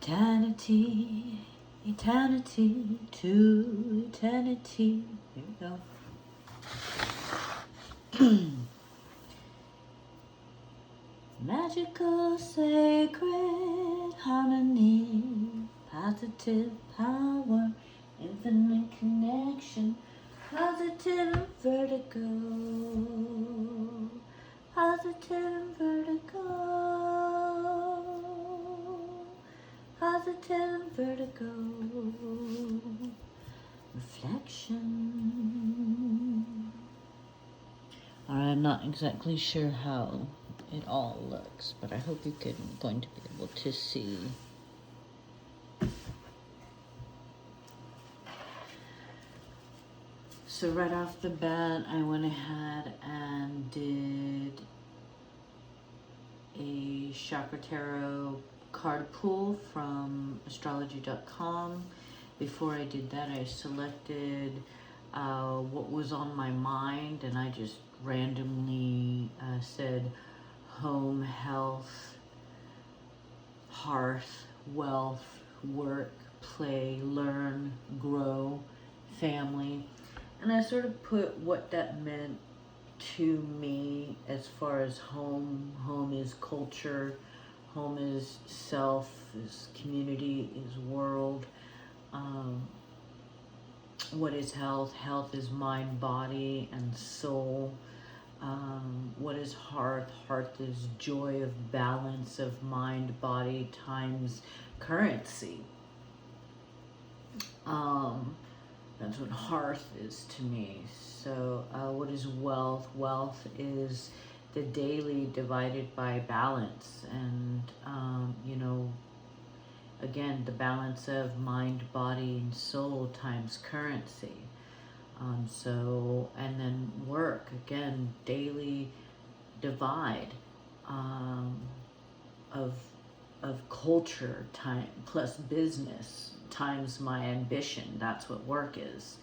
Eternity, eternity to eternity. Here we go. Magical, sacred harmony, positive power, infinite connection, positive vertigo, positive vertigo, positive vertigo, reflection. I'm not exactly sure how it all looks, but I hope you can going to be able to see. So right off the bat, I went ahead and did a chakra tarot card pull from astrology.com. Before I did that, I selected what was on my mind, and I just randomly said home, health, hearth, wealth, work, play, learn, grow, family. And I sort of put what that meant to me as far as home. Home is culture, home is self, is community, is world. What is health? Health is mind, body, and soul. What is hearth? Hearth is joy of balance of mind, body, times currency. That's what hearth is to me. So what is wealth? Wealth is the daily divided by balance. And, you know, again, the balance of mind, body, and soul times currency. And then work, again, daily divide of culture time plus business times my ambition. That's what work is.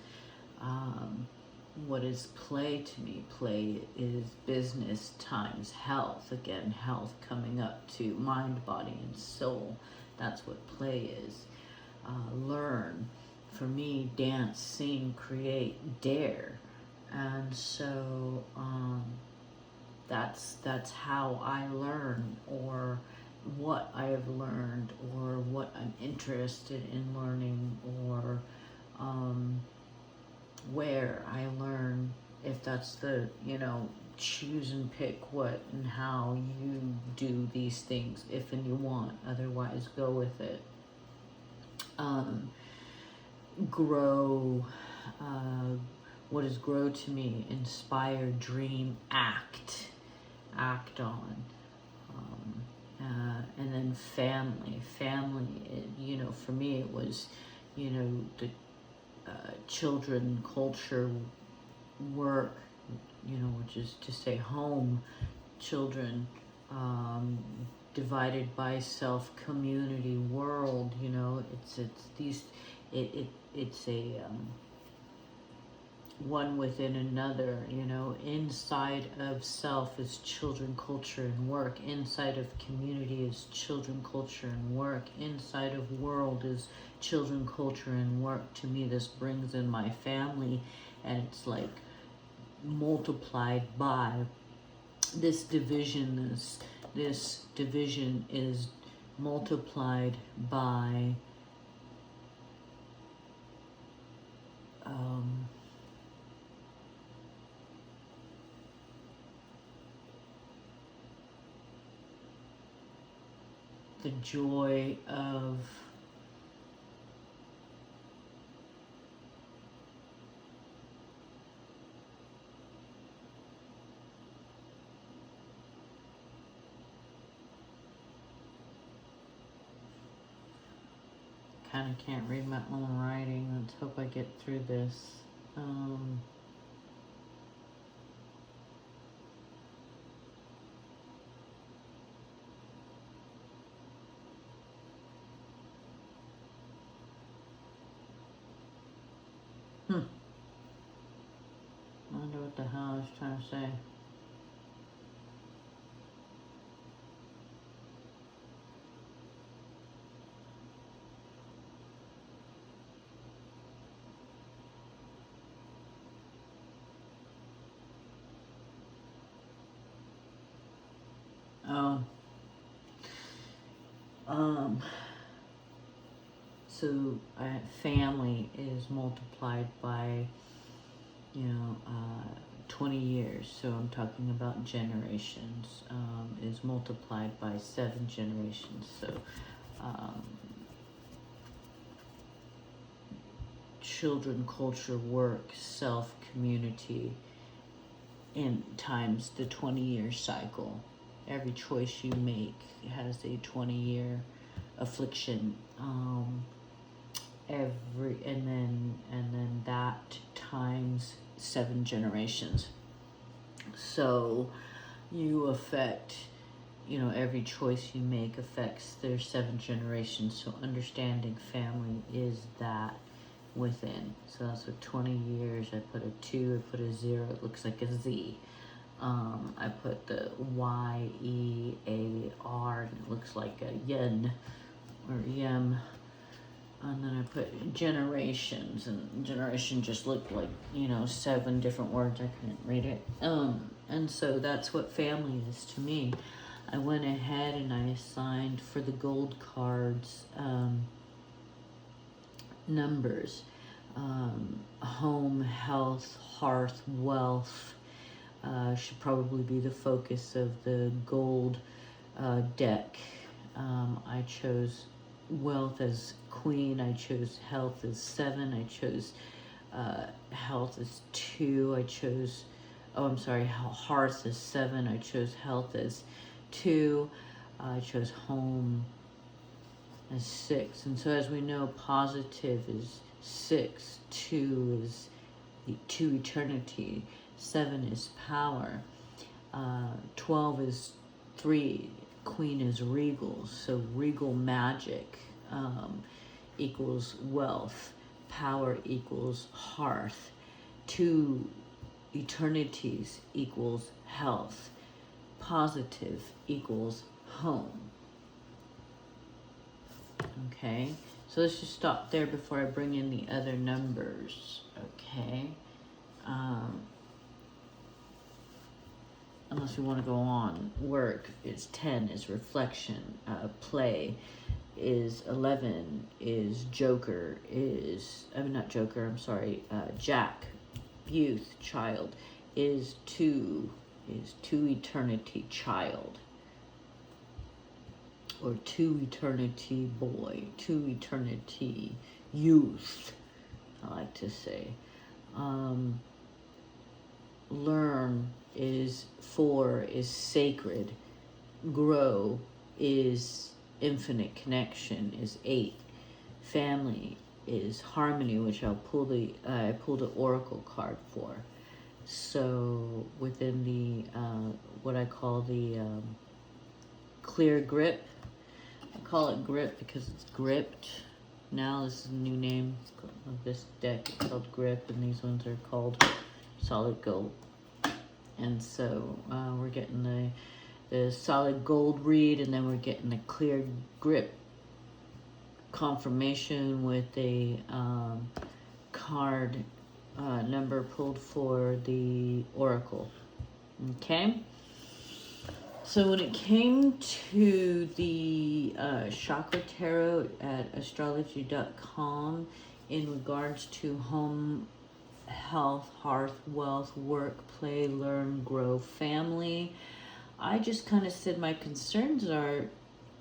What is play to me? Play is business times health. Again, health coming up to mind, body, and soul. That's what play is. Learn. For me, dance, sing, create, dare. And so that's how I learn, or what I have learned, or what I'm interested in learning, or where I learn, if that's the, you know, choose and pick what and how you do these things, if and you want, otherwise go with it. Grow, what is grow to me? Inspire, dream, act on. And then family, you know, for me it was, you know, the children, culture, work, you know, which is to say home, children, divided by self, community, world, you know, it's a one within another, you know. Inside of self is children, culture, and work. Inside of community is children, culture, and work. Inside of world is children, culture, and work. To me, this brings in my family, and it's like multiplied by this division. This division is multiplied by the joy of kind of can't read my own writing. Let's hope I get through this. I wonder what the hell I was trying to say. Oh, so family is multiplied by, 20 years. So I'm talking about generations, is multiplied by 7 generations. So um, children, culture, work, self, community, in times the 20-year cycle. Every choice you make has a 20-year affliction. And then that times 7 generations. So you affect, every choice you make affects their 7 generations. So understanding family is that within. So that's what 20 years. I put a 2, I put a 0, it looks like a Z. I put the YEAR, and it looks like a yen or yem. And then I put generations, and generation just looked like, 7 different words. I couldn't read it. And so that's what family is to me. I went ahead and I assigned for the gold cards numbers. Home, health, hearth, wealth should probably be the focus of the gold deck. I chose wealth as queen. I chose health as 7. I chose health as 2. I chose, hearth as 7. I chose health as 2. I chose home as 6. And so as we know, positive is 6, 2 is 2 eternity, 7 is power, 12 is 3, queen is regal. So regal magic equals wealth, power equals hearth, 2 eternities equals health, positive equals home. Okay, so let's just stop there before I bring in the other numbers. Okay, unless we want to go on. Work is 10, is reflection. Play is 11, is joker, jack, youth, child, is 2 eternity, child. Or 2 eternity, boy, 2 eternity, youth, I like to say. Learn is 4, is sacred. Grow is infinite connection, is 8. Family is harmony, which I pulled an oracle card for. So within the what I call the clear grip. I call it grip because it's gripped. Now this is a new name of this deck. It's called grip, and these ones are called solid gold. And so we're getting the solid gold read, and then we're getting the clear grip confirmation with a card number pulled for the oracle. Okay. So when it came to the chakra tarot at astrology.com in regards to home, health, hearth, wealth, work, play, learn, grow, family, I just kind of said my concerns are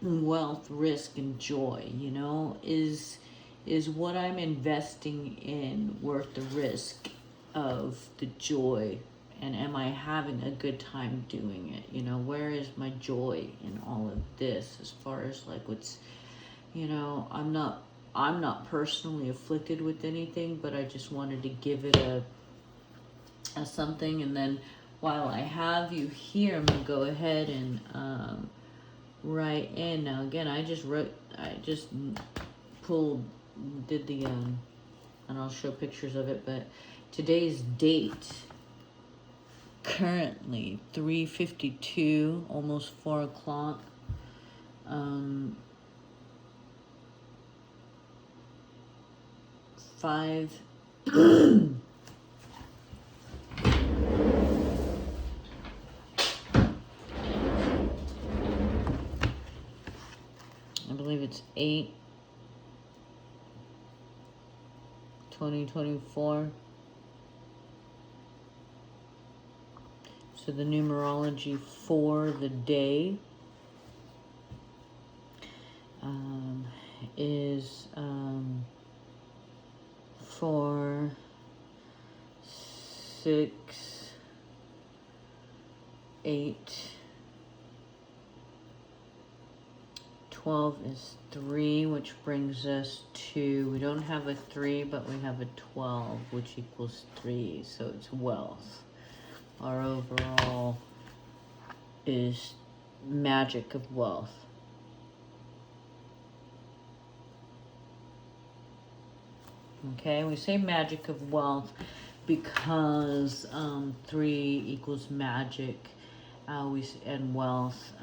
wealth, risk, and joy. Is what I'm investing in worth the risk of the joy? And am I having a good time doing it? Where is my joy in all of this? As far as like what's, I'm not personally afflicted with anything, but I just wanted to give it a something. And then while I have you here, I'm gonna go ahead and write in. Now again, I just did the and I'll show pictures of it, but today's date. Currently 3:52, almost 4 o'clock. 5 5 believe it's 8/2024. So the numerology for the day is 4, 6, 8, 12 is 3, which brings us to, we don't have a 3, but we have a 12, which equals 3, so it's wealth. Our overall is magic of wealth. Okay, we say magic of wealth because 3 equals magic and wealth.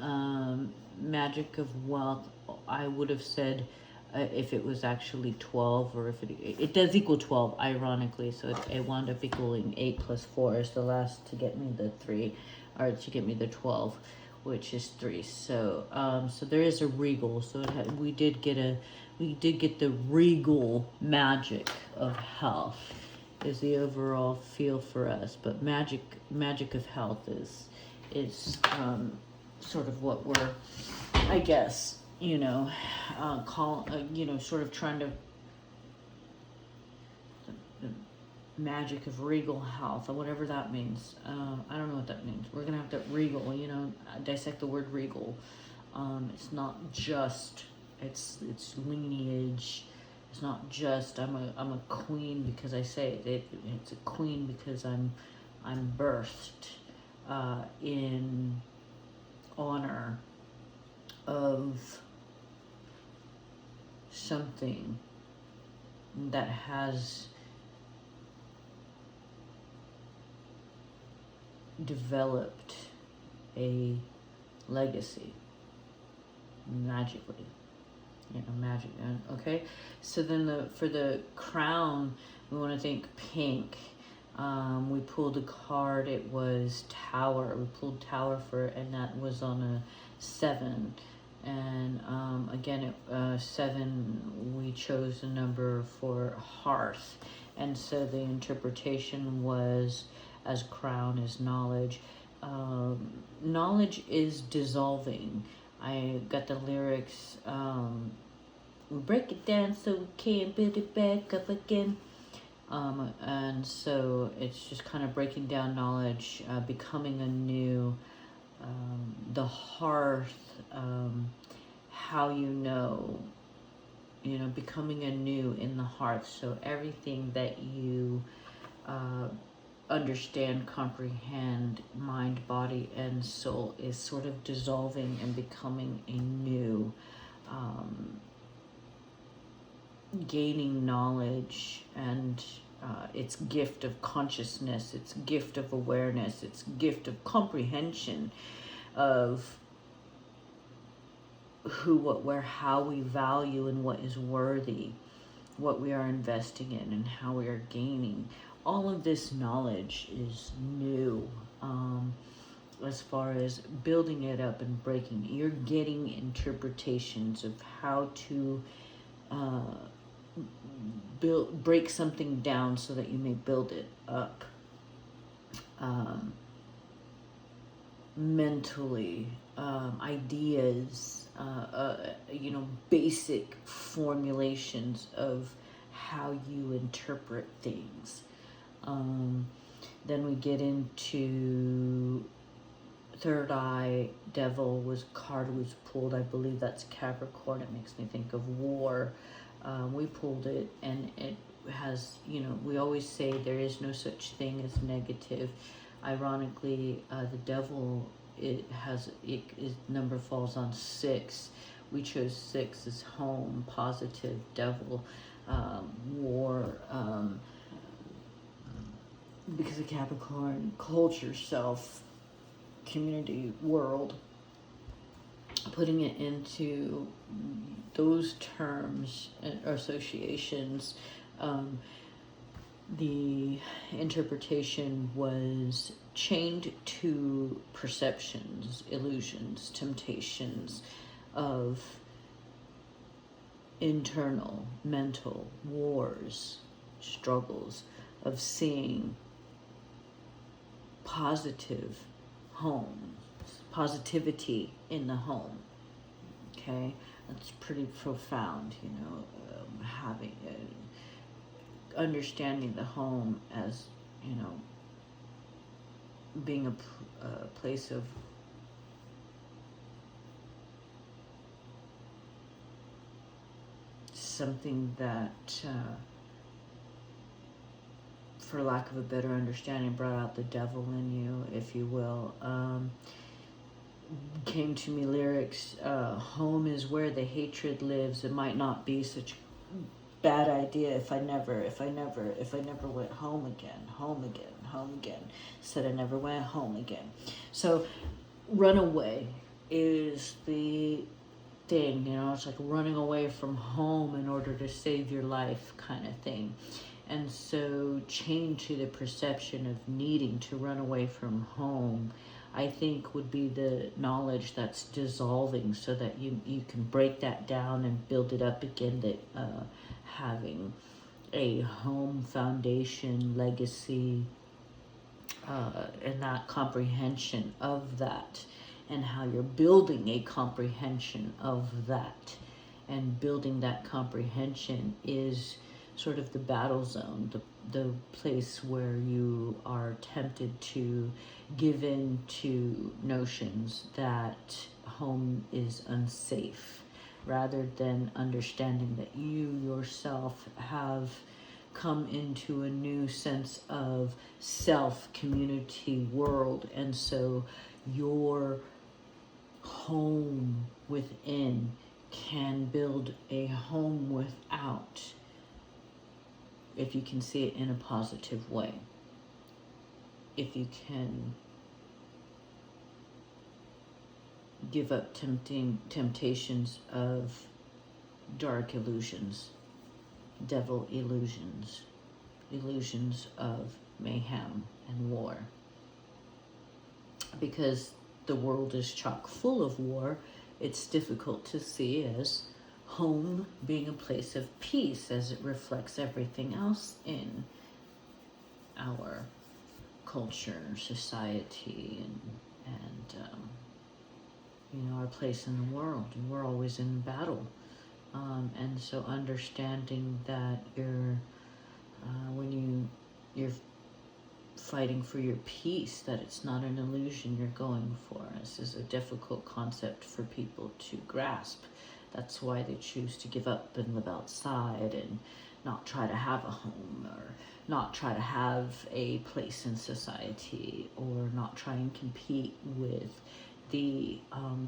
Magic of wealth, I would have said if it was actually 12, or if it does equal 12, ironically, so it wound up equaling 8 plus 4 is the last to get me the 3, or to get me the 12, which is 3. So so there is a regal, so we did get the regal magic of health is the overall feel for us, but magic of health is sort of what we're, I guess, sort of trying to, the magic of regal health, or whatever that means. I don't know what that means. We're gonna have to regal, dissect the word regal. It's not just, it's lineage. It's not just I'm a queen because I say it. It's a queen because I'm birthed in honor of something that has developed a legacy magically. Magic. Okay, so then for the crown, we want to think pink. We pulled a card. It was Tower. We pulled Tower and that was on a 7. And again, 7. We chose a number for hearth, and so the interpretation was, as crown is knowledge. Knowledge is dissolving. I got the lyrics. We break it down so we can build it back up again. And so it's just kind of breaking down knowledge, becoming anew. The hearth, how becoming anew in the hearth. So everything that you understand, comprehend, mind, body, and soul is sort of dissolving and becoming anew. Gaining knowledge and its gift of consciousness, its gift of awareness, its gift of comprehension of who, what, where, how we value and what is worthy, what we are investing in and how we are gaining. All of this knowledge is new. As far as building it up and breaking, you're getting interpretations of how to break something down so that you may build it up mentally. Ideas, basic formulations of how you interpret things. Then we get into third eye. Devil card was pulled. I believe that's Capricorn. It makes me think of war. We pulled it, and it has, we always say there is no such thing as negative. Ironically, the devil, its number falls on 6. We chose 6 as home, positive, devil, war, because of Capricorn, culture, self, community, world. Putting it into those terms or associations, the interpretation was chained to perceptions, illusions, temptations of internal mental wars, struggles of seeing positive homes, positivity in the home. Okay, that's pretty profound, you know, having understanding the home as, you know, being a place of something that, for lack of a better understanding, brought out the devil in you, if you will. Came to me lyrics, home is where the hatred lives. It might not be such a bad idea if I never went home again. Said I never went home again. So runaway is the thing, you know, it's like running away from home in order to save your life kind of thing. And so change to the perception of needing to run away from home, I think, would be the knowledge that's dissolving, so that you can break that down and build it up again, that having a home foundation legacy, and that comprehension of that, and how you're building a comprehension of that. And building that comprehension is sort of the battle zone, the place where you are tempted to give in to notions that home is unsafe, rather than understanding that you yourself have come into a new sense of self, community, world. And so your home within can build a home without, if you can see it in a positive way. If you can give up temptations of dark illusions, devil illusions, illusions of mayhem and war. Because the world is chock full of war, it's difficult to see as home being a place of peace, as it reflects everything else in our culture, society, and you know, our place in the world. And we're always in battle. And so understanding that when you're fighting for your peace, that it's not an illusion you're going for. This is a difficult concept for people to grasp. That's why they choose to give up and live outside and not try to have a home, or not try to have a place in society, or not try and compete with the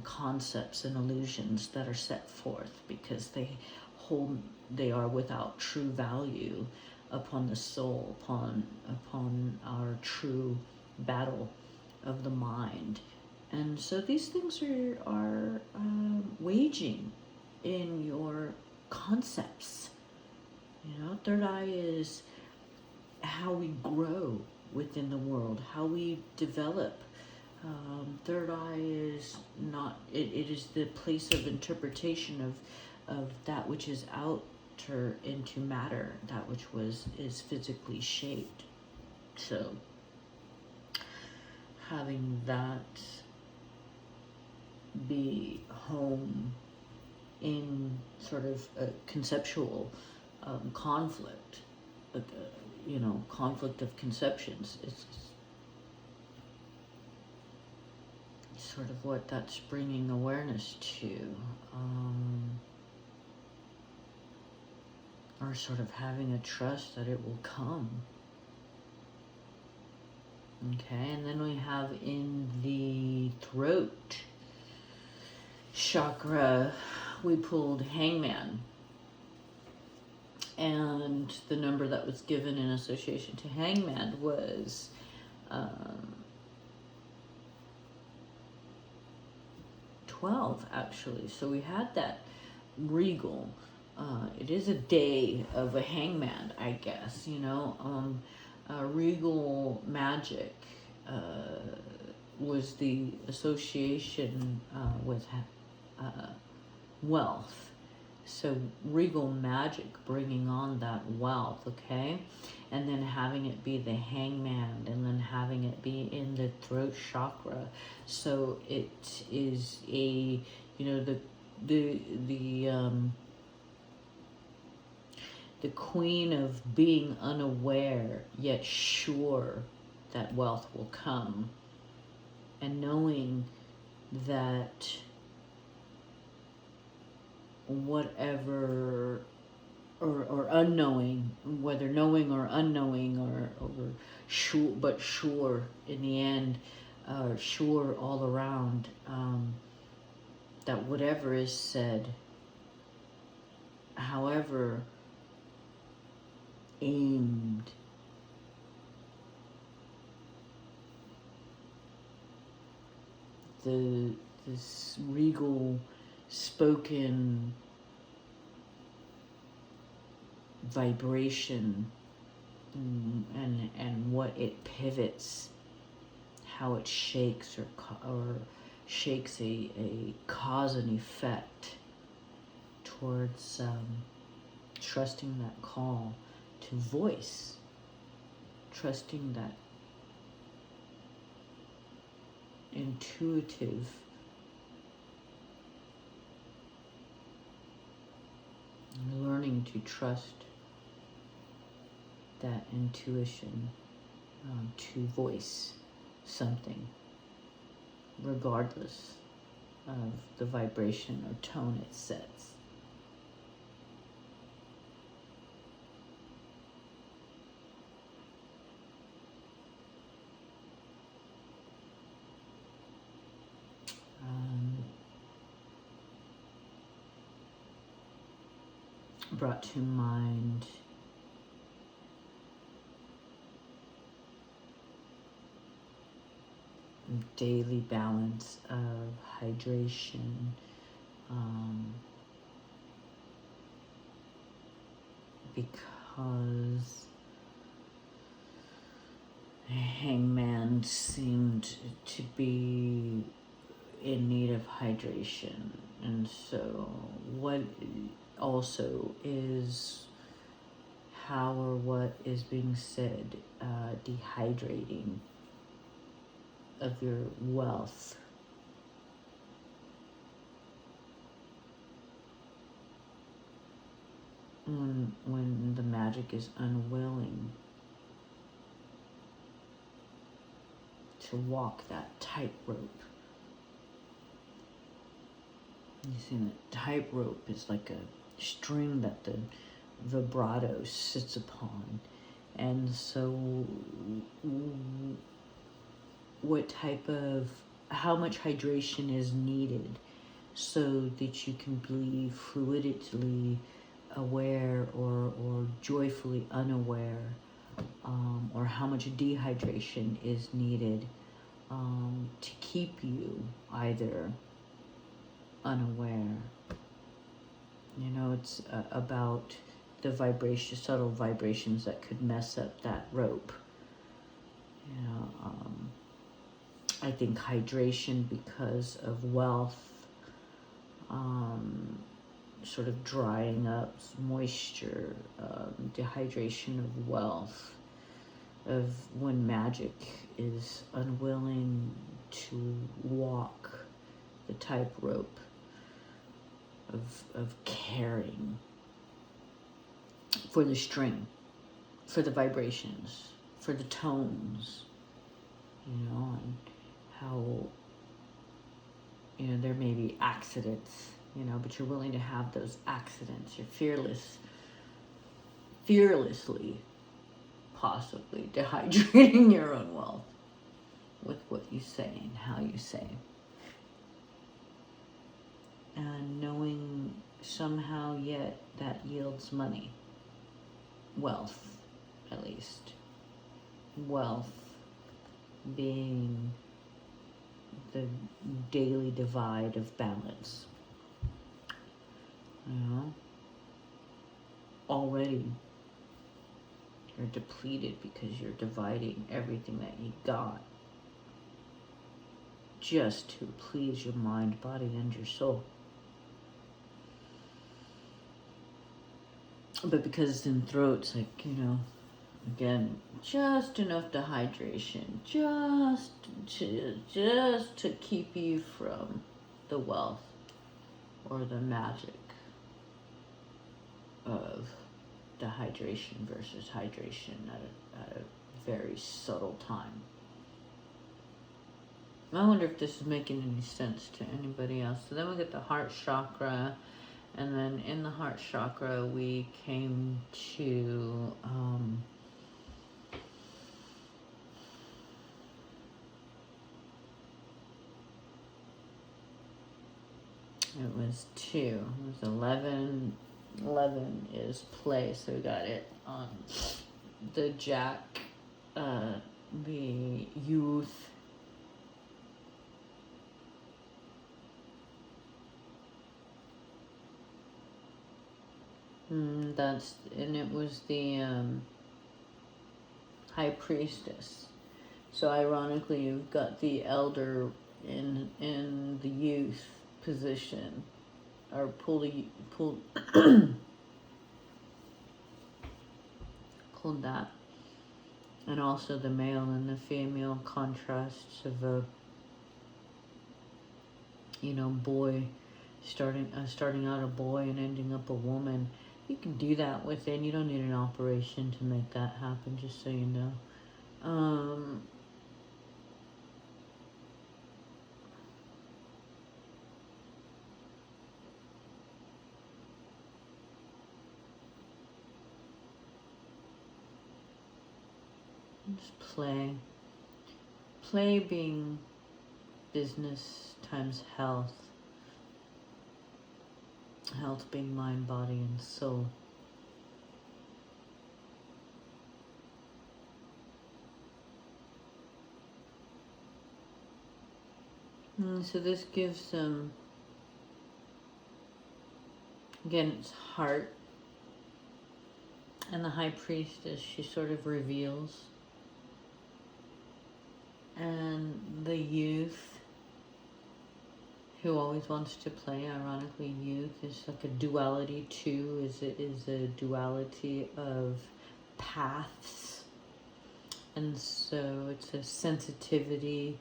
concepts and illusions that are set forth, because they are without true value upon the soul, upon our true battle of the mind. And so these things are waging in your concepts. You know, third eye is how we grow within the world, how we develop. Third eye is not, it is the place of interpretation of that which is outer into matter, that which is physically shaped. So having that be home in sort of a conceptual conflict, you know, conflict of conceptions. It's sort of what that's bringing awareness to, or sort of having a trust that it will come. Okay, and then we have in the throat chakra, we pulled Hangman. And the number that was given in association to Hangman was 12, actually. So we had that regal. It is a day of a hangman, I guess, you know. Regal magic was the association with wealth. So regal magic, bringing on that wealth, okay? And then having it be the hangman, and then having it be in the throat chakra. So it is a, you know, the queen of being unaware yet sure that wealth will come, and knowing that whatever, or unknowing, whether knowing or unknowing, or sure, but sure in the end, sure all around, that whatever is said, however aimed, this regal spoken vibration, and what it pivots, how it shakes, or shakes a cause and effect towards trusting that call to voice, trusting that intuitive learning to trust that intuition, to voice something regardless of the vibration or tone it sets. Brought to mind daily balance of hydration, because Hangman seemed to be in need of hydration, and so what also is how or what is being said, dehydrating of your wealth. When the magic is unwilling to walk that tightrope. You see, the tightrope is like a string that the vibrato sits upon. And so how much hydration is needed so that you can be fluidly aware, or joyfully unaware, or how much dehydration is needed to keep you either unaware. You know, it's about the subtle vibrations that could mess up that rope. You know, I think hydration, because of wealth, sort of drying up moisture, dehydration of wealth, of when magic is unwilling to walk the tightrope of caring for the string, for the vibrations, for the tones, you know, and how, you know, there may be accidents, you know, but you're willing to have those accidents. You're fearlessly, possibly dehydrating your own wealth with what you say and how you say. And knowing somehow yet that yields money. Wealth, at least. Wealth being the daily divide of balance. You know, already you're depleted because you're dividing everything that you got just to please your mind, body, and your soul. but because it's in throat, it's like, you know, again, just enough dehydration, just to keep you from the wealth or the magic of dehydration versus hydration at a very subtle time. I wonder if this is making any sense to anybody else. So then we get the heart chakra, and then in the heart chakra we came to it was 2. It was 11. 11 is play, so we got it on the Jack, the youth. And it was the high priestess. So ironically, you've got the elder in the youth position, or pulled that, and also the male and the female contrasts of a, you know, boy starting out a boy and ending up a woman. You can do that within. You don't need an operation to make that happen, just so you know. Just play. Play being business times health. Health being mind, body, and soul. So this gives them, again, it's heart. And the high priestess, she sort of reveals. And the youth, who always wants to play, ironically, youth is like a duality too, is a duality of paths. And so it's a sensitivity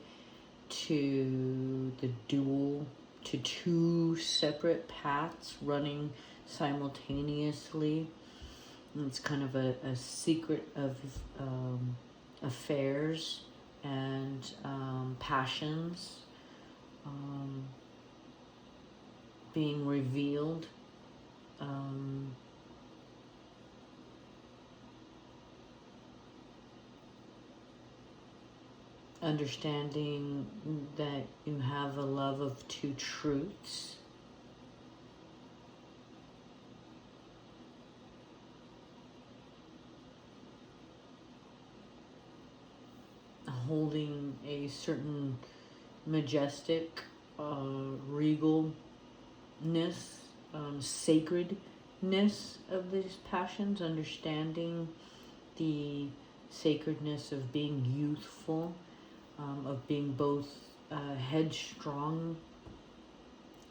to the dual, to two separate paths running simultaneously. And it's kind of a secret of affairs and passions being revealed. Understanding that you have a love of two truths. Holding a certain majestic, regalness, sacredness of these passions, understanding the sacredness of being youthful, of being both headstrong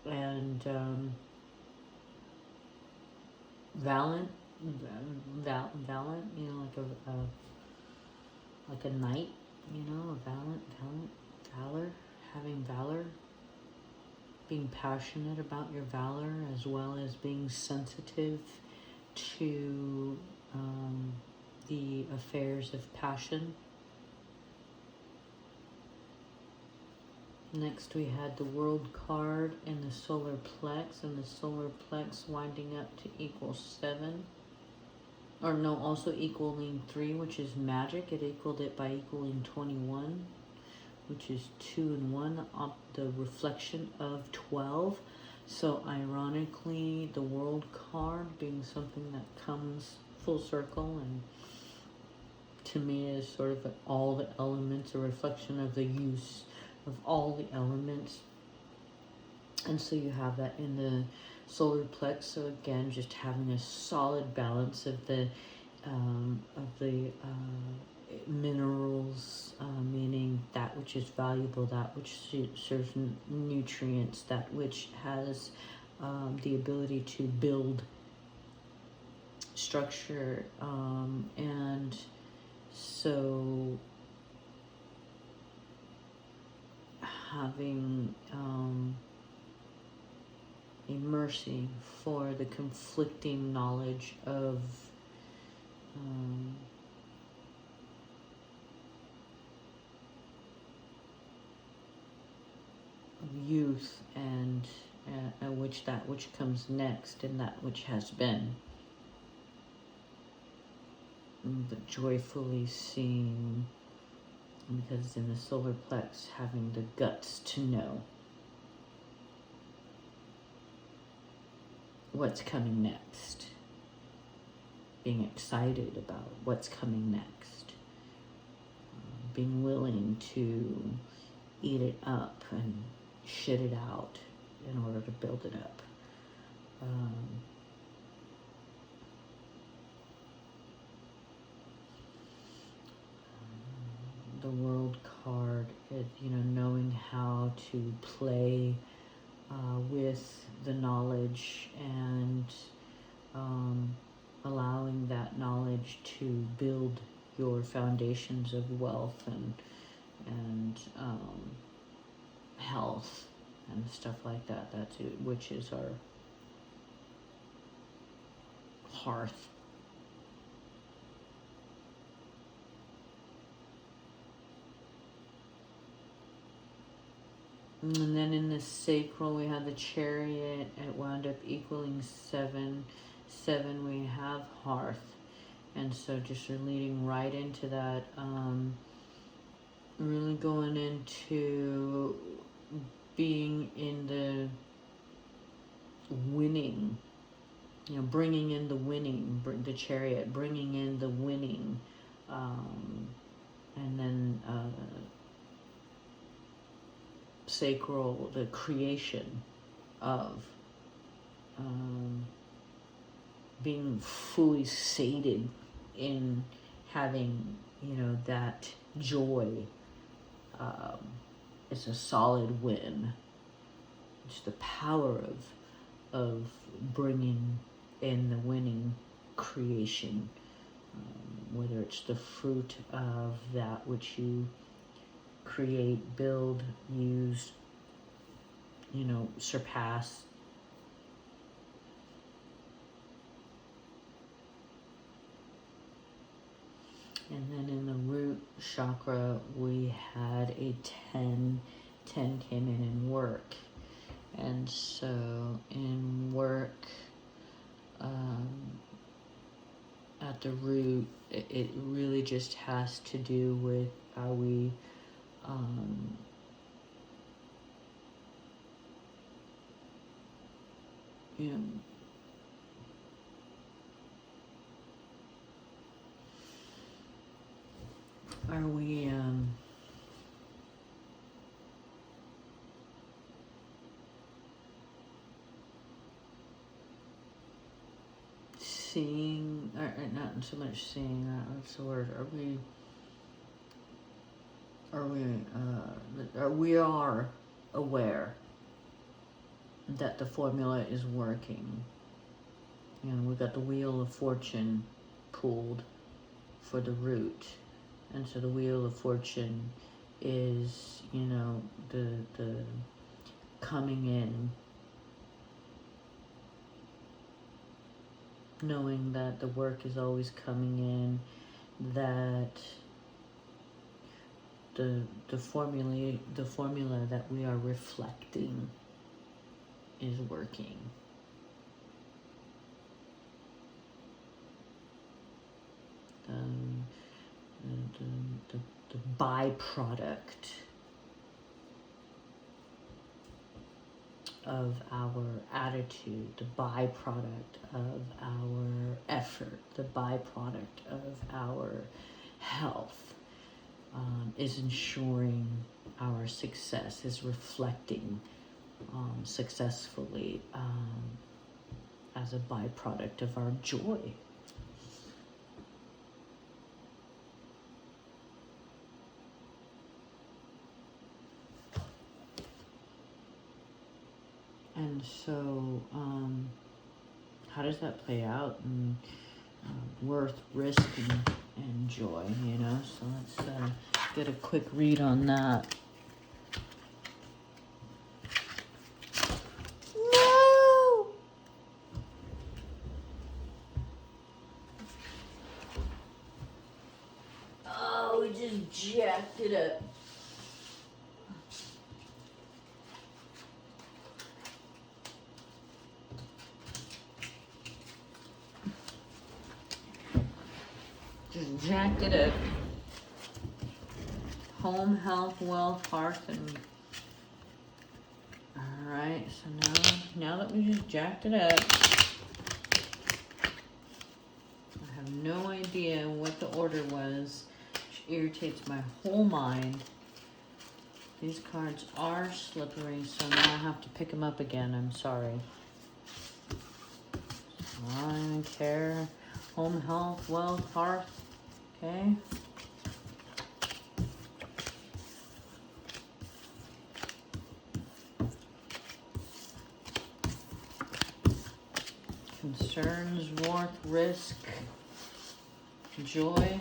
and valiant, you know, like a knight, you know, valor, having valor, being passionate about your valor, as well as being sensitive to the affairs of passion. Next we had the world card and the solar plex, and the solar plex winding up to equal 7. Or no, also equaling 3, which is magic. It equaled it by equaling 21, which is 2 and 1, the reflection of 12. So ironically, the world card being something that comes full circle, and to me is sort of all the elements, a reflection of the use of all the elements. And so you have that in the solar plex. So again, just having a solid balance of the minerals, meaning that which is valuable, that which serves nutrients, that which has the ability to build structure, and so having a mercy for the conflicting knowledge of youth and that which comes next and that which has been, but joyfully seeing, because in the solar plex, having the guts to know what's coming next, being excited about what's coming next, being willing to eat it up and shit it out in order to build it up. The world card, knowing how to play with the knowledge and allowing that knowledge to build your foundations of wealth and health and stuff like that. That's it, which is our hearth. And then in the sacral, we had the chariot. It wound up equaling 7. 7, we have hearth. And so just leading right into that, really going into being in the winning, bringing in the winning, the chariot, bringing in the winning, and then sacral, the creation of being fully sated in having, that joy. It's a solid win. It's the power of bringing in the winning creation, whether it's the fruit of that which you create, build, use, surpass. And then in the root chakra, we had a 10. 10 came in work. And so in work, at the root, it really just has to do with how we are we seeing, or not so much seeing, what's the word, we are aware that the formula is working. We got the wheel of fortune pulled for the root, and so the wheel of fortune is, the coming in, knowing that the work is always coming in, that the formula that we are reflecting is working. The byproduct of our attitude, the byproduct of our effort, the byproduct of our health, is ensuring our success, is reflecting successfully as a byproduct of our joy. And so, how does that play out? And worth, risk, and joy, you know. So let's get a quick read on that. No! Oh, we just jacked it up. Just jacked it up. Home, health, wealth, hearth, and alright, so now that we just jacked it up, I have no idea what the order was, which irritates my whole mind. These cards are slippery, so now I have to pick them up again. I'm sorry. I don't care. Home, health, wealth, hearth. Okay. Concerns, worth, risk, joy.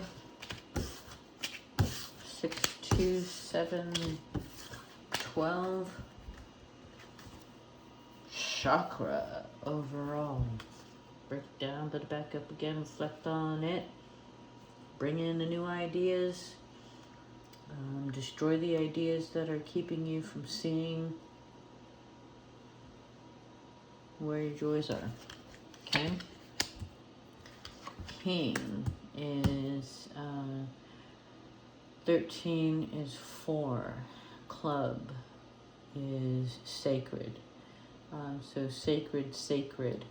6, 2, 7, 12. Chakra overall. Break it down, put it back up again, reflect on it. Bring in the new ideas. Destroy the ideas that are keeping you from seeing where your joys are. Okay? King is 13 is 4. Club is sacred. So sacred.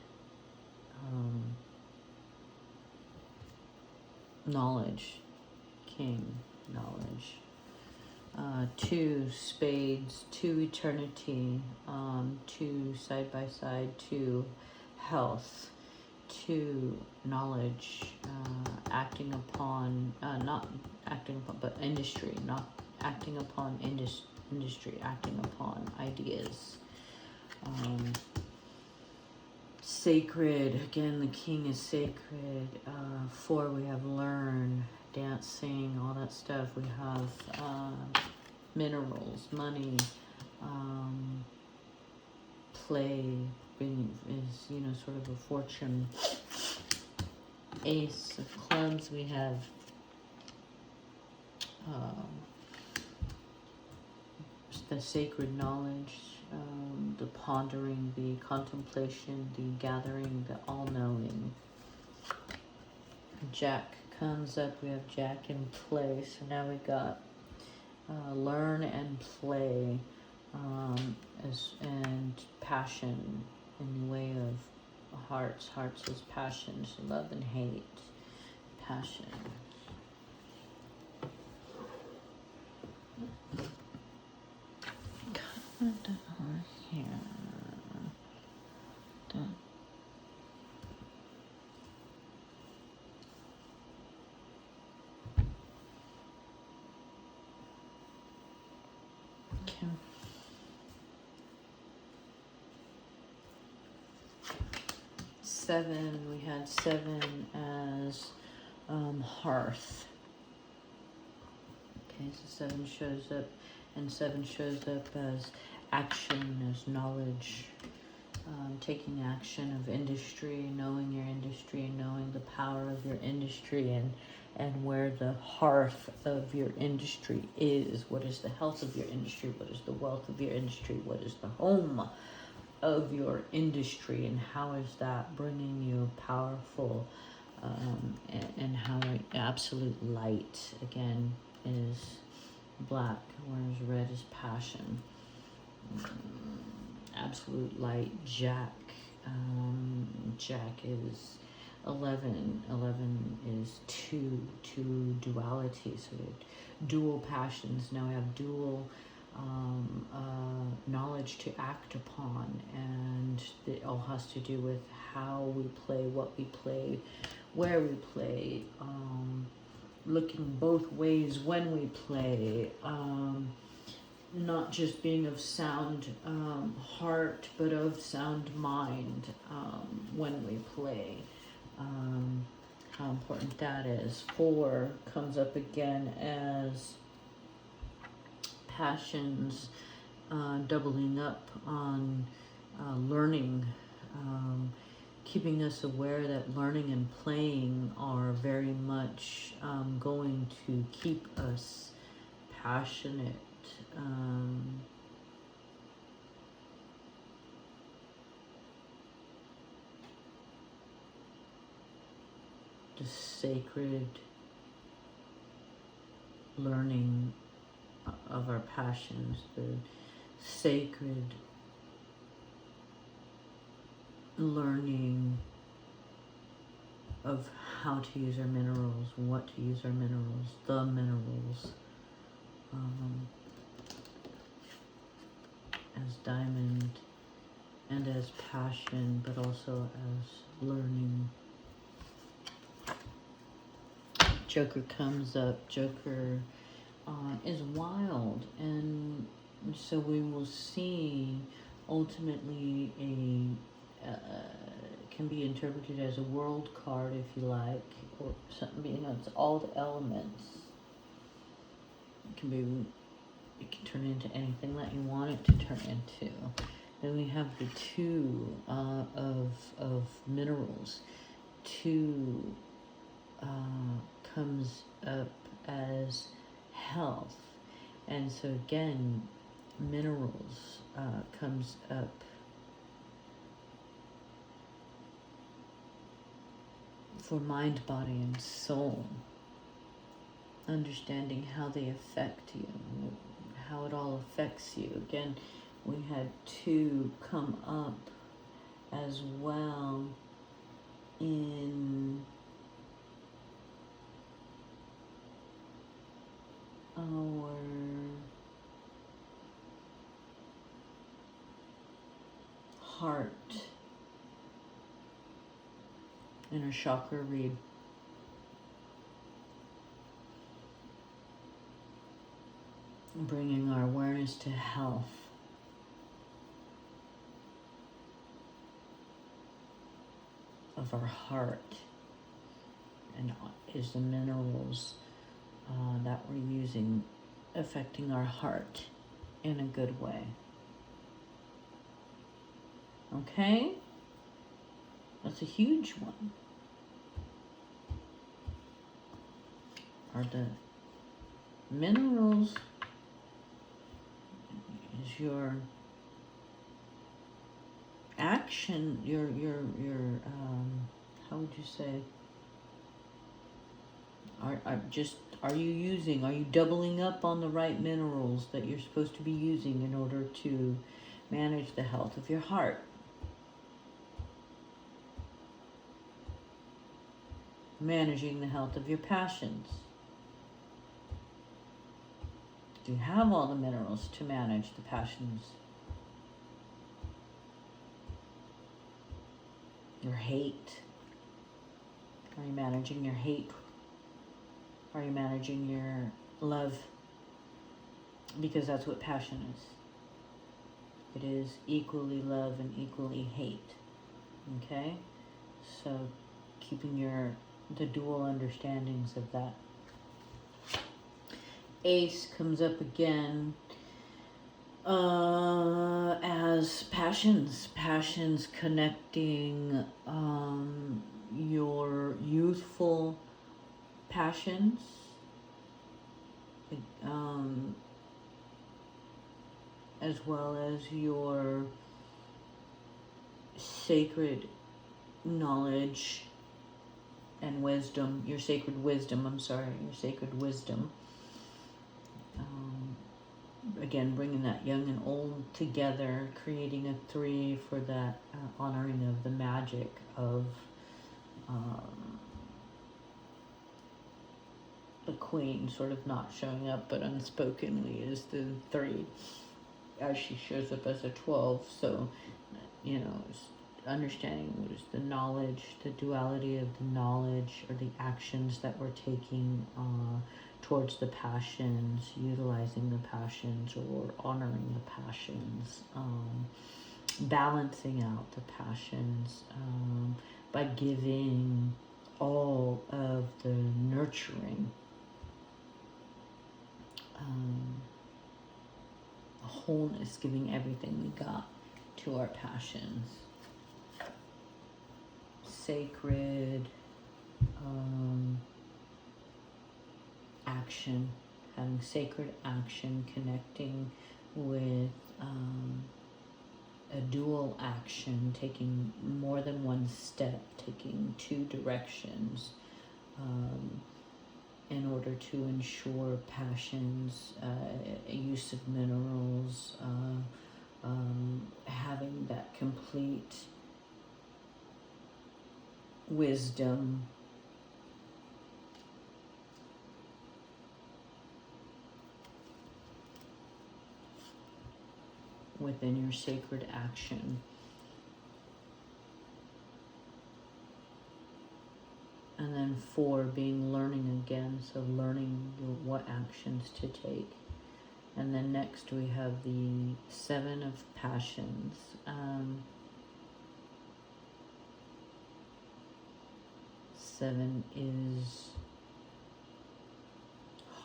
Knowledge. King, knowledge. 2 spades, 2 eternity, 2 side by side, 2 health, 2 knowledge, acting upon, not acting upon, but industry, not acting upon industry, acting upon ideas. Sacred, again, the king is sacred. 4, we have learn, dancing, all that stuff. We have minerals, money, play is, you know, sort of a fortune. Ace of clubs, we have the sacred knowledge, the pondering, the contemplation, the gathering, the all-knowing. Jack comes up, we have Jack in play, so now we got learn and play, and passion in the way of hearts. Hearts is passion, so love and hate, passion. Here. Okay. 7, we had 7 as hearth. Okay, so 7 shows up, and 7 shows up as action, as knowledge, taking action of industry, knowing your industry, knowing the power of your industry, and where the hearth of your industry is. What is the health of your industry? What is the wealth of your industry? What is the home of your industry? And how is that bringing you powerful, and how absolute light, again, is black, whereas red is passion. Absolute light. Jack. Jack is 11. 11 is two duality. So we have dual passions. Now we have dual knowledge to act upon, and it all has to do with how we play, what we play, where we play, looking both ways when we play, not just being of sound heart, but of sound mind when we play. how important that is. 4 comes up again as passions, doubling up on learning, keeping us aware that learning and playing are very much going to keep us passionate. The sacred learning of our passions, the sacred learning of how to use our minerals, what to use our minerals, the minerals, as diamond and as passion, but also as learning. Joker comes up. Joker is wild, and so we will see ultimately can be interpreted as a world card, if you like, or something. You know, it's all the elements. It can turn into anything that you want it to turn into. Then we have the 2 of minerals. 2 comes up as health, and so again, minerals comes up for mind, body, and soul. Understanding how they affect you, how it all affects you. Again, we had 2 come up as well in our heart, in our chakra read. Bringing our awareness to health. Of our heart, and is the minerals that we're using affecting our heart in a good way. Okay? That's a huge one. Are the minerals is your action, your how would you say, are you doubling up on the right minerals that you're supposed to be using in order to manage the health of your heart? Managing the health of your passions. Do you have all the minerals to manage the passions? Your hate. Are you managing your hate? Are you managing your love? Because that's what passion is. It is equally love and equally hate. Okay? So keeping the dual understandings of that. Ace comes up again as passions connecting your youthful passions, as well as your sacred knowledge and wisdom, your sacred wisdom, again, bringing that young and old together, creating a 3 for that honoring of the magic of the queen sort of not showing up, but unspokenly is the 3 as she shows up as a 12. So, understanding what is the knowledge, the duality of the knowledge or the actions that we're taking towards the passions, utilizing the passions or honoring the passions, balancing out the passions by giving all of the nurturing, wholeness, giving everything we got to our passions. Sacred action, having sacred action, connecting with a dual action, taking more than one step, taking two directions in order to ensure passions, use of minerals, having that complete wisdom, within your sacred action. And then 4, being learning again, so learning what actions to take. And then next we have the 7 of passions. 7 is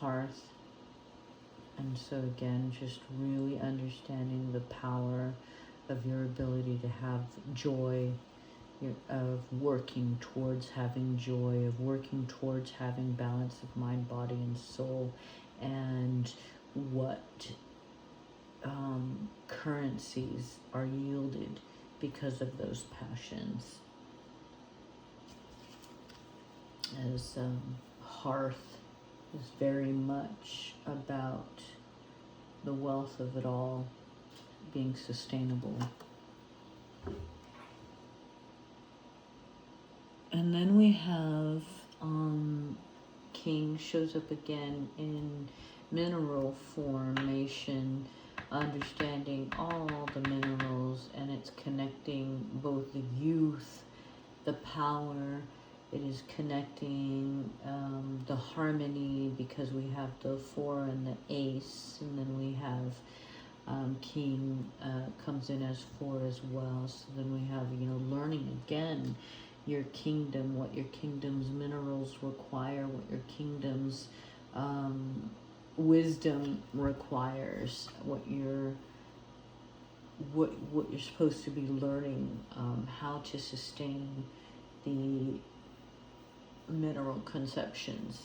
hearth. And so again, just really understanding the power of your ability to have joy, of working towards having joy, of working towards having balance of mind, body, and soul, and what currencies are yielded because of those passions. As hearth is very much about the wealth of it all being sustainable. And then we have King shows up again in mineral formation, understanding all the minerals, and it's connecting both the youth, the power. It is connecting the harmony, because we have the 4 and the ace, and then we have King comes in as 4 as well. So then we have, learning again your kingdom, what your kingdom's minerals require, what your kingdom's wisdom requires, what you're supposed to be learning, how to sustain the mineral conceptions.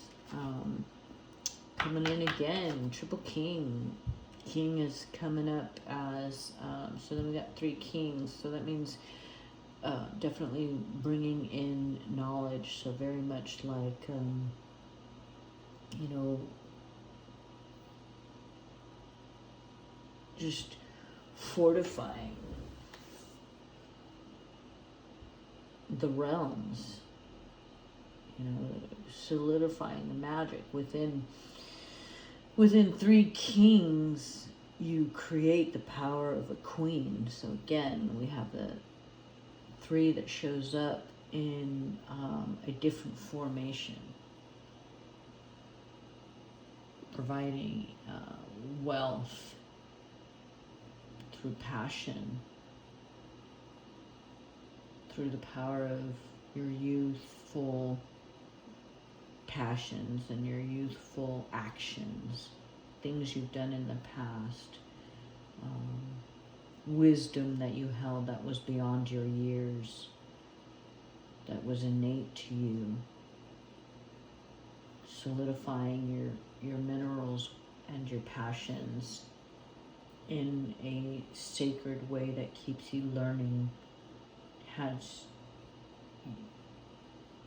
Coming in again, triple king. King is coming up as, so then we got 3 kings, so that means definitely bringing in knowledge, so very much like, just fortifying the realms, solidifying the magic within 3 kings. You create the power of a queen. So again, we have the 3 that shows up in a different formation, providing wealth through passion, through the power of your youthful passions and your youthful actions, things you've done in the past, wisdom that you held that was beyond your years, that was innate to you, solidifying your minerals and your passions in a sacred way that keeps you learning,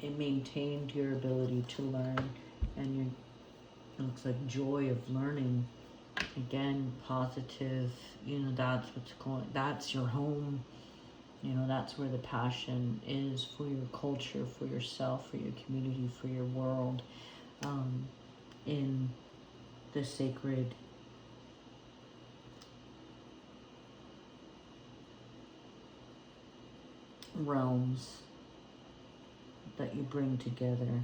it maintained your ability to learn, and it looks like joy of learning. Again, positive, that's what's going, that's your home, that's where the passion is for your culture, for yourself, for your community, for your world, in the sacred realms that you bring together.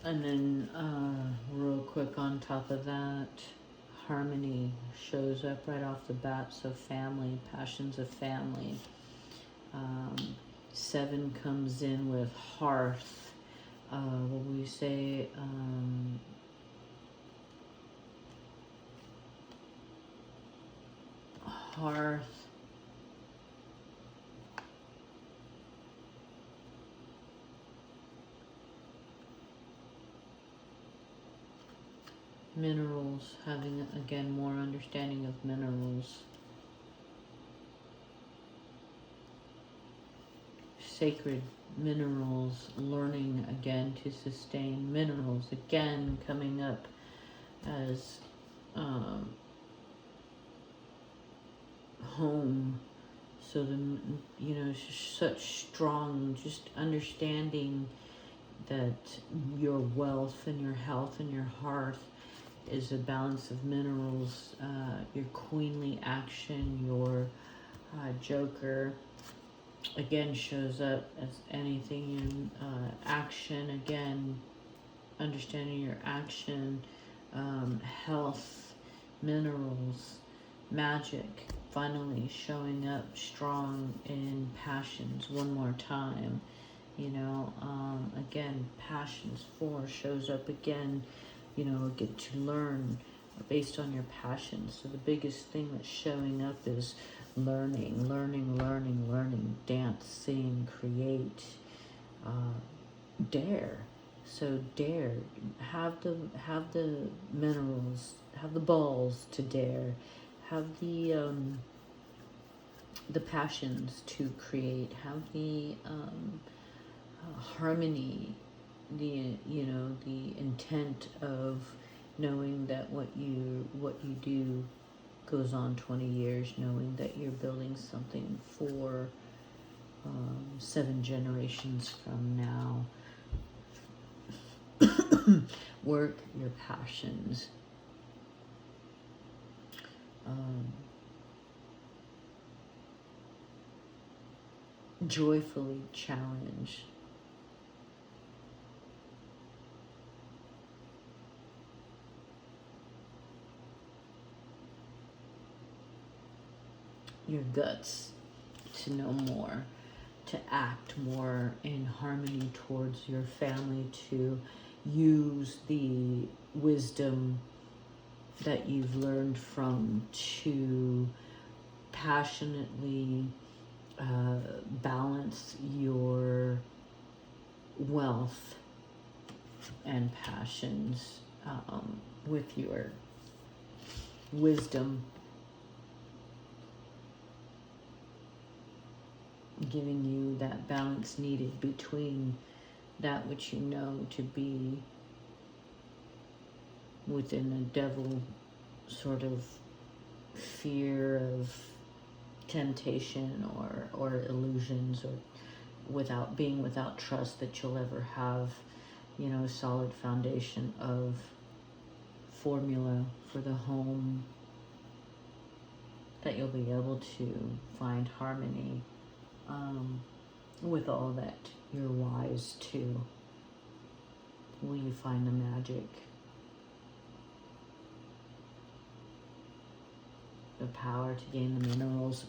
And then real quick on top of that, harmony shows up right off the bat. So family, passions of family. 7 comes in with hearth. What we say? Hearth. Minerals, having again more understanding of minerals. Sacred minerals, learning again to sustain minerals, again coming up as home. So such strong, just understanding that your wealth and your health and your hearth is a balance of minerals. Your queenly action, your joker, again shows up as anything in action. Again, understanding your action, health, minerals, magic, finally showing up strong in passions one more time. Again, passions. 4 shows up again, get to learn based on your passions. So the biggest thing that's showing up is learning, dance, sing, create, dare. So dare, have the minerals, have the balls to dare, have the passions to create, have the harmony, the intent of knowing that what you do goes on 20 years, knowing that you're building something for 7 generations from now. Work your passions. Joyfully challenge. Your guts to know more, to act more in harmony towards your family, to use the wisdom that you've learned from to passionately balance your wealth and passions with your wisdom, giving you that balance needed between that which you know to be within a devil sort of fear of temptation or illusions, or without trust that you'll ever have a solid foundation of formula for the home, that you'll be able to find harmony with all that you're wise to. Will you find the magic, the power to gain the minerals?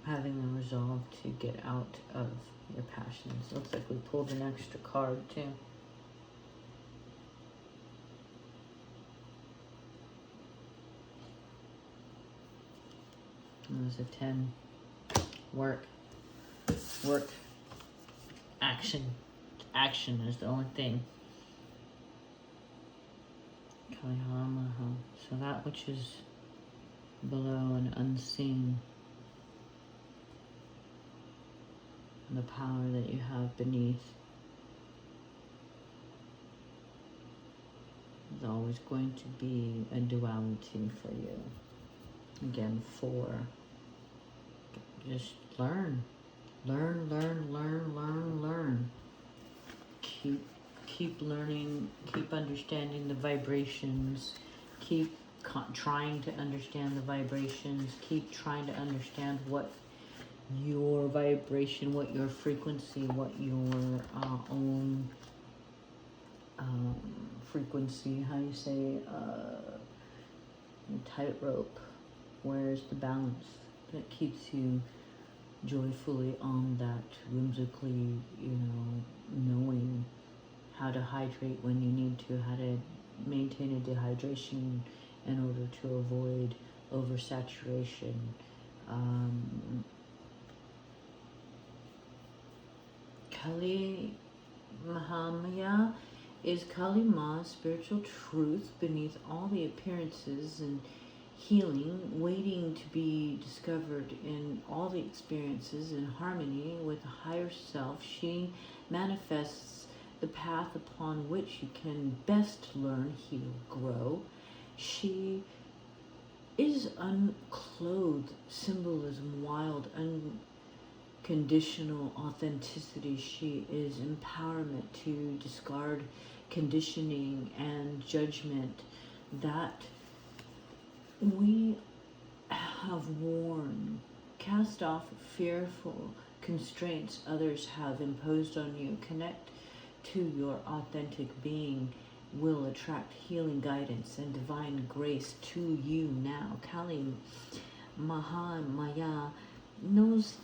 Having the resolve to get out of your passions. Looks like we pulled an extra card too. And there's a 10. Work. Action. Action is the only thing. So that which is below and unseen, the power that you have beneath, is always going to be a duality for you. Again, 4. Just learn. Keep keep learning, keep understanding the vibrations, keep trying to understand the vibrations, keep trying to understand what your vibration, what your frequency, what your own frequency, how you say, tightrope, where's the balance that keeps you joyfully on that, whimsically, knowing how to hydrate when you need to, how to maintain a dehydration in order to avoid oversaturation. Kali Mahamaya is Kali Ma's spiritual truth beneath all the appearances and healing, waiting to be discovered in all the experiences in harmony with the higher self. She manifests the path upon which you can best learn, heal, grow. She is unclothed symbolism, wild, unconditional authenticity. She is empowerment to discard conditioning and judgment that we have worn. Cast off fearful constraints others have imposed on you. Connect to your authentic being will attract healing guidance and divine grace to you now. Kali Mahamaya knows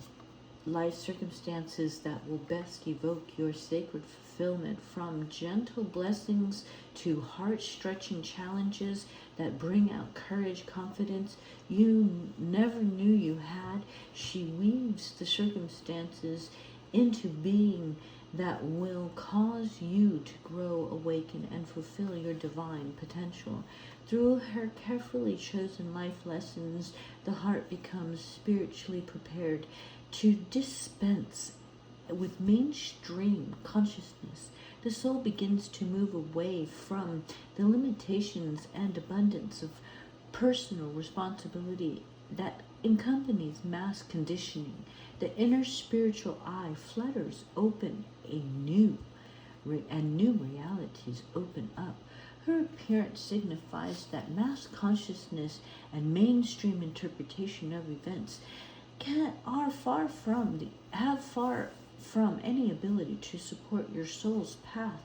life circumstances that will best evoke your sacred fulfillment, from gentle blessings to heart-stretching challenges that bring out courage, confidence you never knew you had. She weaves the circumstances into being that will cause you to grow, awaken, and fulfill your divine potential. Through her carefully chosen life lessons, the heart becomes spiritually prepared to dispense with mainstream consciousness. The soul begins to move away from the limitations and abundance of personal responsibility that accompanies mass conditioning. The inner spiritual eye flutters open, new realities open up. Her appearance signifies that mass consciousness and mainstream interpretation of events have far from any ability to support your soul's path.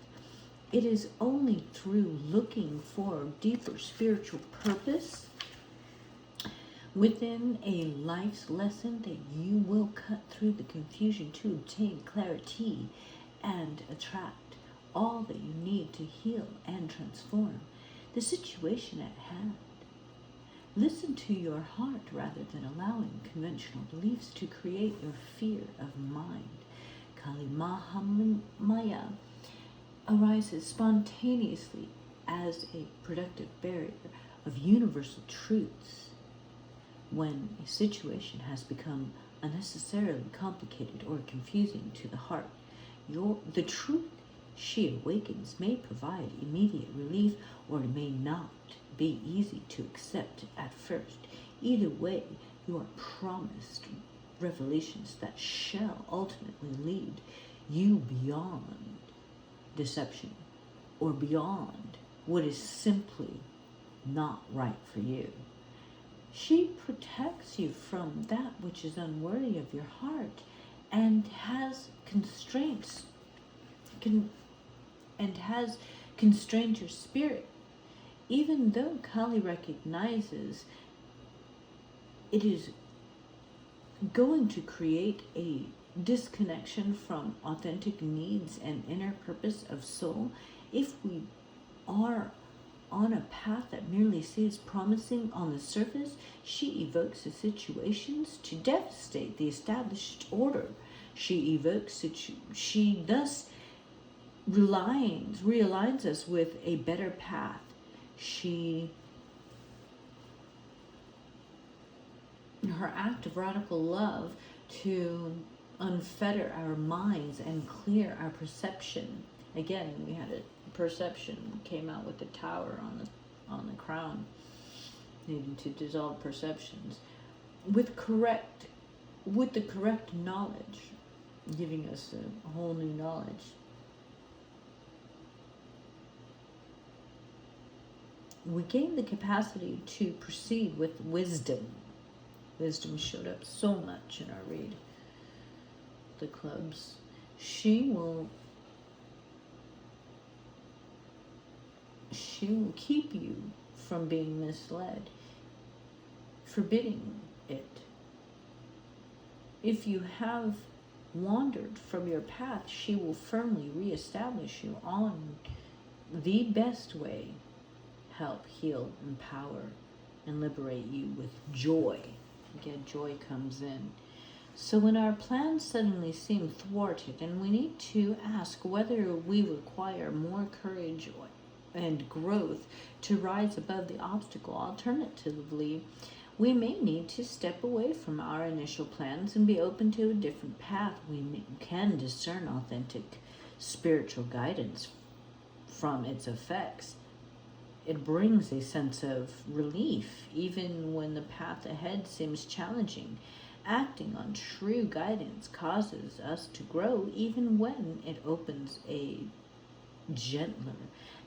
It is only through looking for deeper spiritual purpose within a life's lesson that you will cut through the confusion to obtain clarity and attract all that you need to heal and transform the situation at hand. Listen to your heart rather than allowing conventional beliefs to create your fear of mind. Kali Mahamaya arises spontaneously as a productive barrier of universal truths when a situation has become unnecessarily complicated or confusing to the heart. The truth she awakens may provide immediate relief, or it may not be easy to accept at first. Either way, you are promised revelations that shall ultimately lead you beyond deception or beyond what is simply not right for you. She protects you from that which is unworthy of your heart and has constrained your spirit. Even though Kali recognizes it is going to create a disconnection from authentic needs and inner purpose of soul, if we are on a path that merely seems promising on the surface, she evokes the situations to devastate the established order. She thus realigns us with a better path. Her act of radical love to unfetter our minds and clear our perception. Again, we had a perception, came out with the tower on the crown, needing to dissolve perceptions with the correct knowledge, giving us a whole new knowledge. we gain the capacity to proceed with wisdom. Wisdom showed up so much in our read. The clubs. She will keep you from being misled, forbidding it. If you have wandered from your path, she will firmly reestablish you on the best way. Help, heal, empower, and liberate you with joy. Again, joy comes in. So when our plans suddenly seem thwarted, and we need to ask whether we require more courage and growth to rise above the obstacle. Alternatively, we may need to step away from our initial plans and be open to a different path. We can discern authentic spiritual guidance from its effects. It brings a sense of relief, even when the path ahead seems challenging. Acting on true guidance causes us to grow, even when it opens a gentler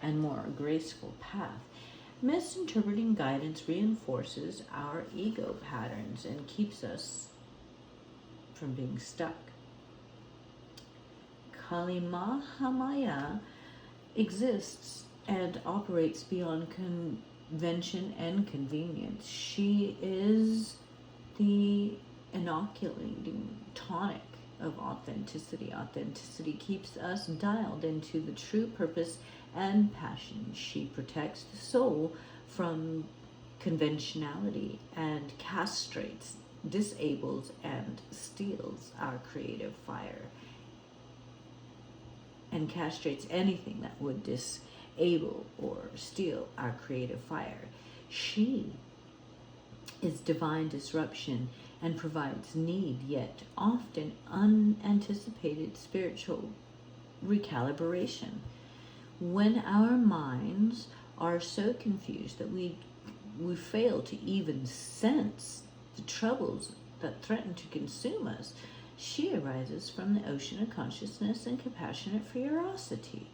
and more graceful path. Misinterpreting guidance reinforces our ego patterns and keeps us from being stuck. Kali Mahamaya exists and operates beyond convention and convenience. She is the inoculating tonic of authenticity. Authenticity keeps us dialed into the true purpose and passion. She protects the soul from conventionality and castrates, disables, and steals our creative fire. And castrates anything that would disable or steal our creative fire. She is divine disruption and provides need, yet often unanticipated spiritual recalibration. When our minds are so confused that we fail to even sense the troubles that threaten to consume us, she arises from the ocean of consciousness and compassionate ferocity.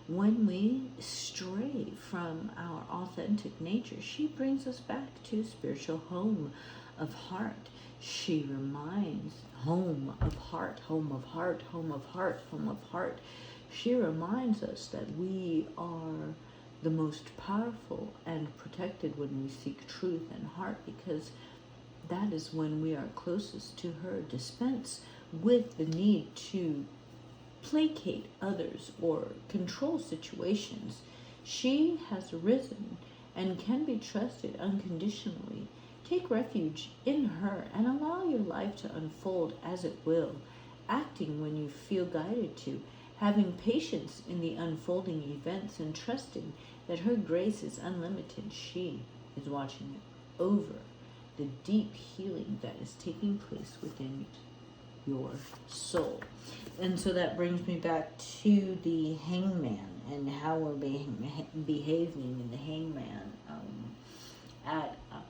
When we stray from our authentic nature, she brings us back to spiritual home of heart. She reminds home of heart, home of heart, home of heart, home of heart. She reminds us that we are the most powerful and protected when we seek truth and heart, because that is when we are closest to her. Dispense with the need to placate others or control situations. She has arisen and can be trusted unconditionally. Take refuge in her and allow your life to unfold as it will, acting when you feel guided to, having patience in the unfolding events and trusting that her grace is unlimited. She is watching over the deep healing that is taking place within your soul. And so that brings me back to the hangman and how we're behaving in the hangman at our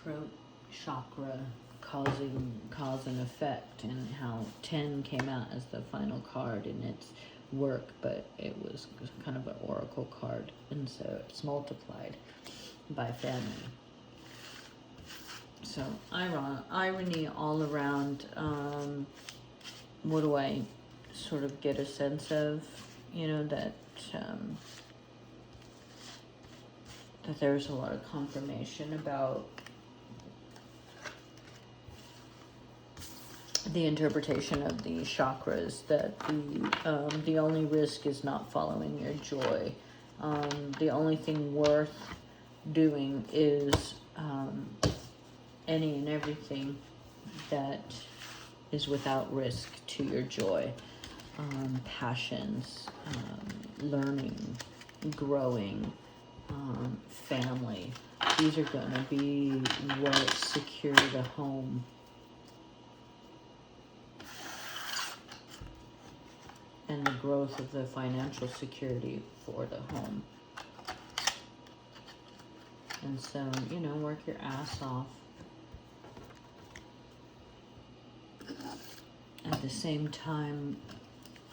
throat chakra, cause and effect, and how 10 came out as the final card in its work, but it was kind of an oracle card, and so it's multiplied by family. So irony all around. What do I sort of get a sense of? That that there's a lot of confirmation about the interpretation of the chakras, that the only risk is not following your joy. The only thing worth doing is any and everything that is without risk to your joy. Passions, learning, growing, family. These are going to be what secure the home. And the growth of the financial security for the home. And so, work your ass off. At the same time,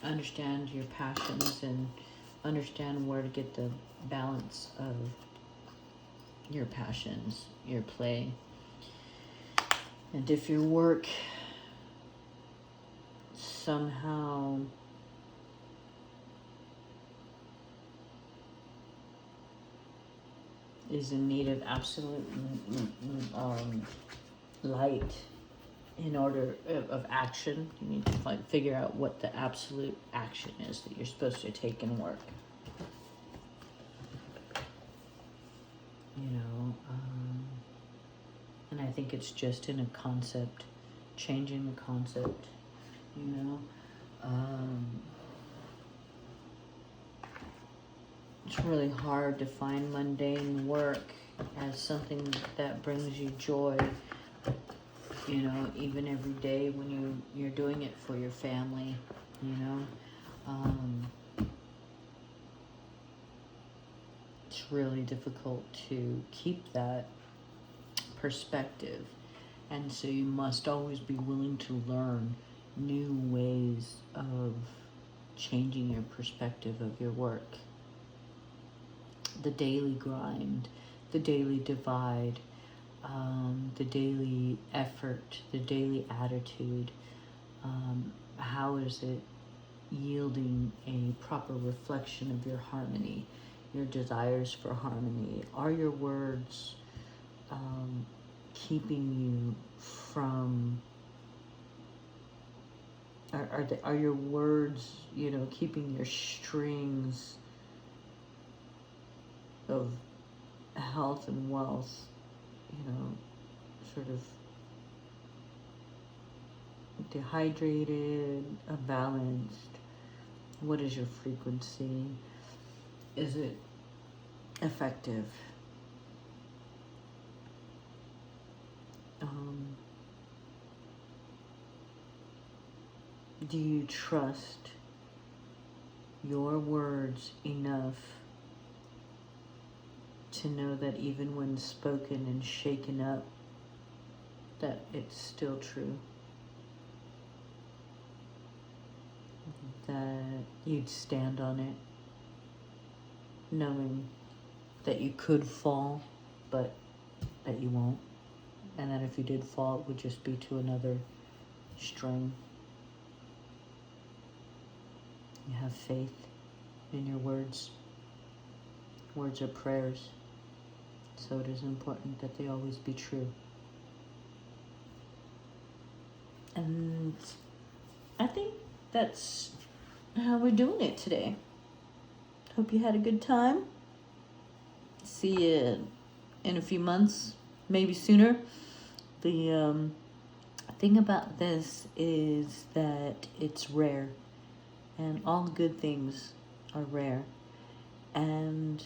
understand your passions and understand where to get the balance of your passions, your play. And if your work somehow is in need of absolute light in order of action, you need to figure out what the absolute action is that you're supposed to take in work. And I think it's just in a concept, changing the concept, it's really hard to find mundane work as something that brings you joy, even every day when you're doing it for your family, it's really difficult to keep that perspective. And so you must always be willing to learn new ways of changing your perspective of your work. The daily grind, the daily divide, the daily effort, the daily attitude. How is it yielding a proper reflection of your harmony, your desires for harmony? Are your words keeping you from, are your words, keeping your strings of health and wealth, sort of dehydrated, balanced? What is your frequency? Is it effective? Do you trust your words enough to know that even when spoken and shaken up, that it's still true? That you'd stand on it, knowing that you could fall, but that you won't. And that if you did fall, it would just be to another string. You have faith in your words. Words are prayers, so it is important that they always be true. And I think that's how we're doing it today. Hope you had a good time. See you in a few months, maybe sooner. The thing about this is that it's rare, and all good things are rare. And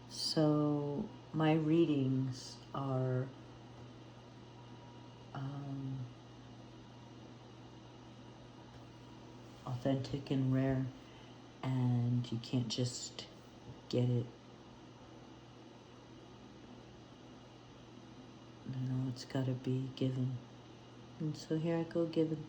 so my readings are authentic and rare, and you can't just get it. It's got to be given. And so here I go giving.